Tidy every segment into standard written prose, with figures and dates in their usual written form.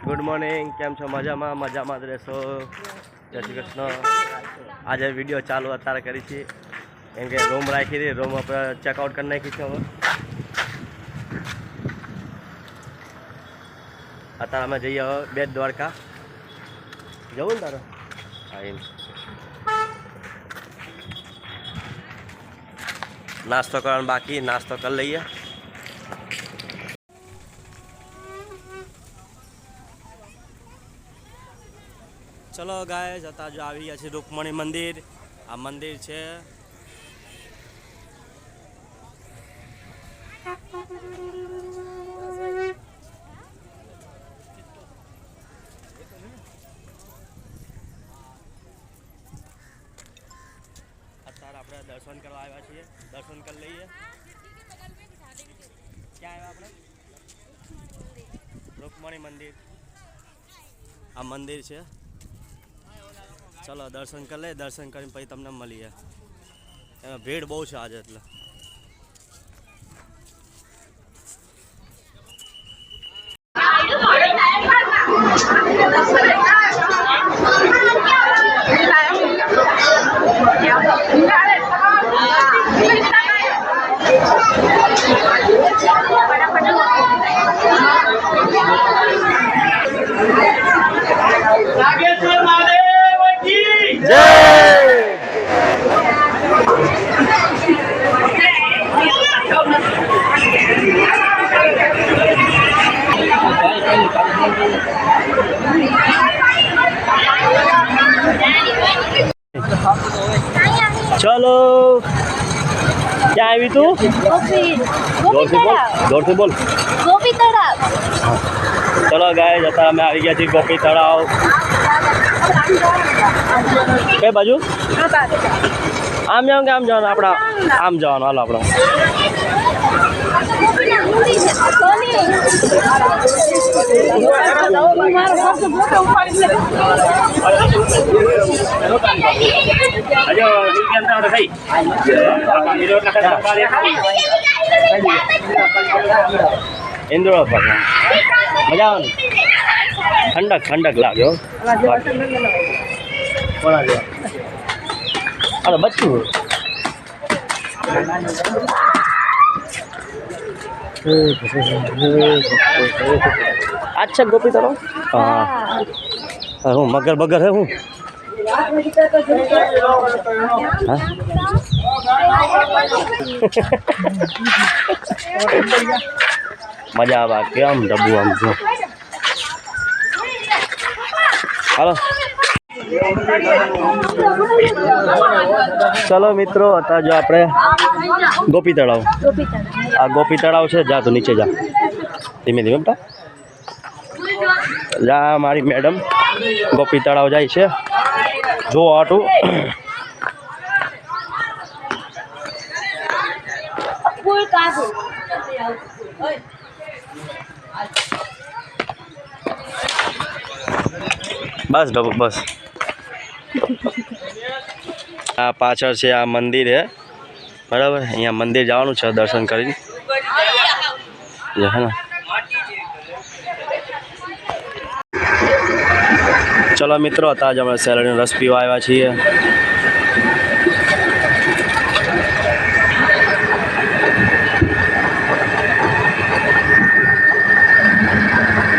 Good morning, કેમ છો? મજામાં મજામાં જ રહેશો. જય શ્રી કૃષ્ણ. આજે વિડીયો ચાલુ અત્યારે કરી છે કેમ કે રૂમ રાખી હતી, રૂમ આપણે ચેકઆઉટ કરી નાખી છે. હવે અત્યારે અમે જઈએ હવે બેટ દ્વારકા. જવું ને તારે? હા, એમ નાસ્તો કરવાનો બાકી, નાસ્તો કરી લઈએ. ચલો ગાય જતા જો આવી ગયા છે રૂકમણી મંદિર. આ મંદિર છે. અત્યારે આપણે દર્શન કરવા આવ્યા છીએ, દર્શન કરી લઈએ. ક્યાં આવ્યા આપણે? રૂકમણી મંદિર. આ મંદિર છે. ચલો દર્શન કરી લે, દર્શન કરીને પછી તમને મળીએ. એમાં ભીડ બહુ છે આજે એટલે. चलो क्या आई तू? जोर से बोल. गोपी तलाव. चलो गाय जता અમે આવી ગયા છીએ ગોપી તળાવ. કઈ બાજુ? આમ જવાનું કે આમ જવાનું? આપણા આમ જવાનું. હાલો આપણે इंद्र मजा આવે ને? ઠંડક ઠંડક લાગ્યો. અરે બચ્ચું अच्छा गोपी तलाव. हाँ हूँ मगर बगर है हूँ. मजा आवा केम डब्बू आम जो. हेलो चलो मित्रों आता जो આપણે ગોપી તળાવ. આ ગોપી તળાવ છે. જા તો નીચે જા, ધીમે ધીમે બેટા જા. મારી મેડમ ગોપી તળાવ જાય છે જો આટું. બસ ડબો બસ. આ પાછળ છે આ મંદિર હે બરાબર. અહીંયા મંદિર જવાનું છે દર્શન કરીને. હે ને ચલો મિત્રો અત્યારે અમે સેલરીનો રસ પીવા આવ્યા છીએ.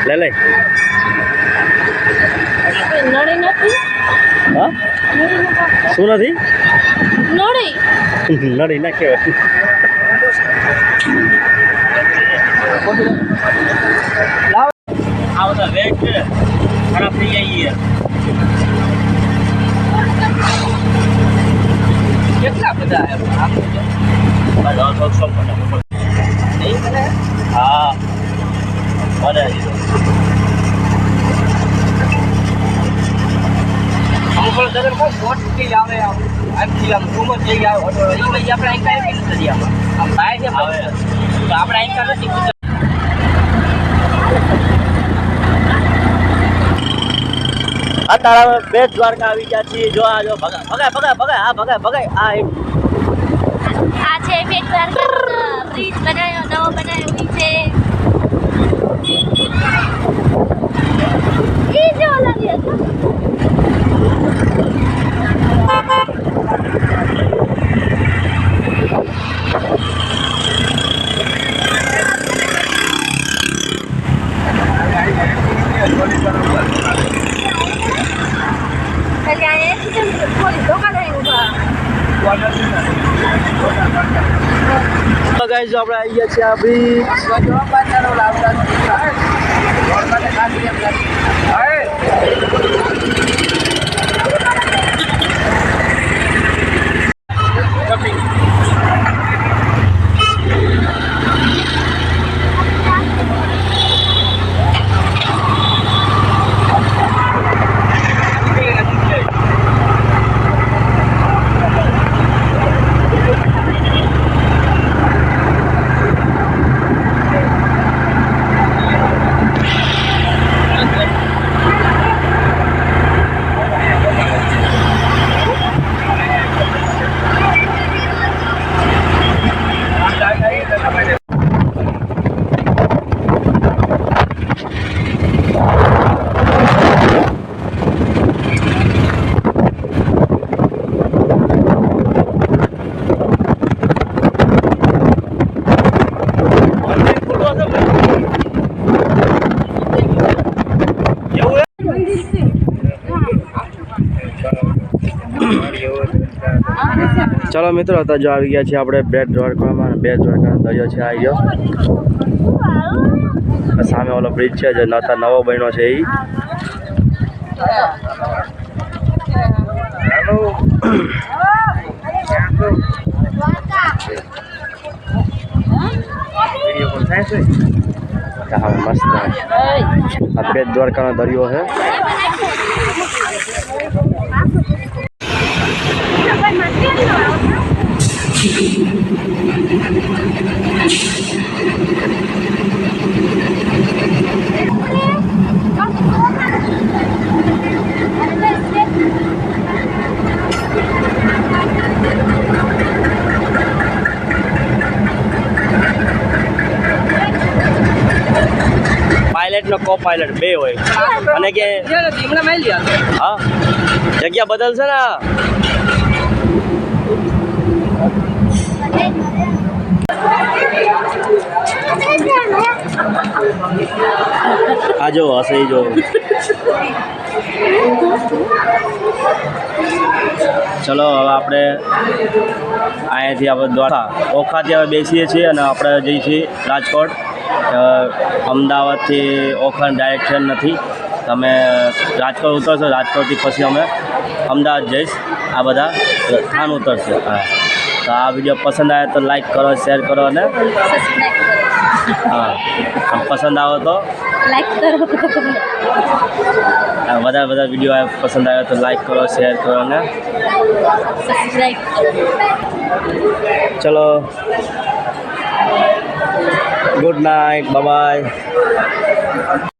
લે લે. હા શું નથી? નડી નડી ના કહેવાય. ખરાબ થઈ જાય. કેટલા બધા હા અત્યારે બેટ દ્વારકા આવી ગયા છીએ. જો આ જો ભગાય ભગાય ભગાય ભગાય. આ ભગાય ભગાય. આ એમ આ છે બેટ દ્વારકા બ્રિજ બનાવ્યો, નવો બનાવ્યો છે. એ જો લાગે છે તો ગાઈસ આપણે આવી ગયા છીએ આપણી ચલો મિત્રો તો જો આવી ગયા છીએ આપણે બેટ દ્વારકામાં. બેટ દ્વારકા દરિયો છે આવી ગયો. સામે ઓલો બ્રિજ છે જે નવો બન્યો છે એ. હા મસ્ત આ બેટ દ્વારકાનો દરિયો છે. પાયલટ નો કો પાયલટ બે હોય અને કે હા જગ્યા બદલશે ને. આ જો હશે એ જો. ચલો હવે આપણે અહીંયાથી આપણે દ્વારકા ઓખાથી હવે બેસીએ છીએ અને આપણે જઈએ છીએ રાજકોટ. અમદાવાદથી ઓખા ડાયરેક્ટ ટ્રેન નથી. તમે રાજકોટ ઉતરશો, રાજકોટથી પછી અમે અમદાવાદ જઈશ. આ બધા સ્થાન ઉતરશે. હા તો આ વિડીયો પસંદ આવે તો લાઈક કરો, શેર કરો અને હા પસંદ આવે તો લાઈક કરો. વધારે વિડીયો પસંદ આવે તો લાઈક કરો, શેર કરો અને સબસ્ક્રાઇબ કરો. ચલો ગુડ નાઇટ, બાય બાય.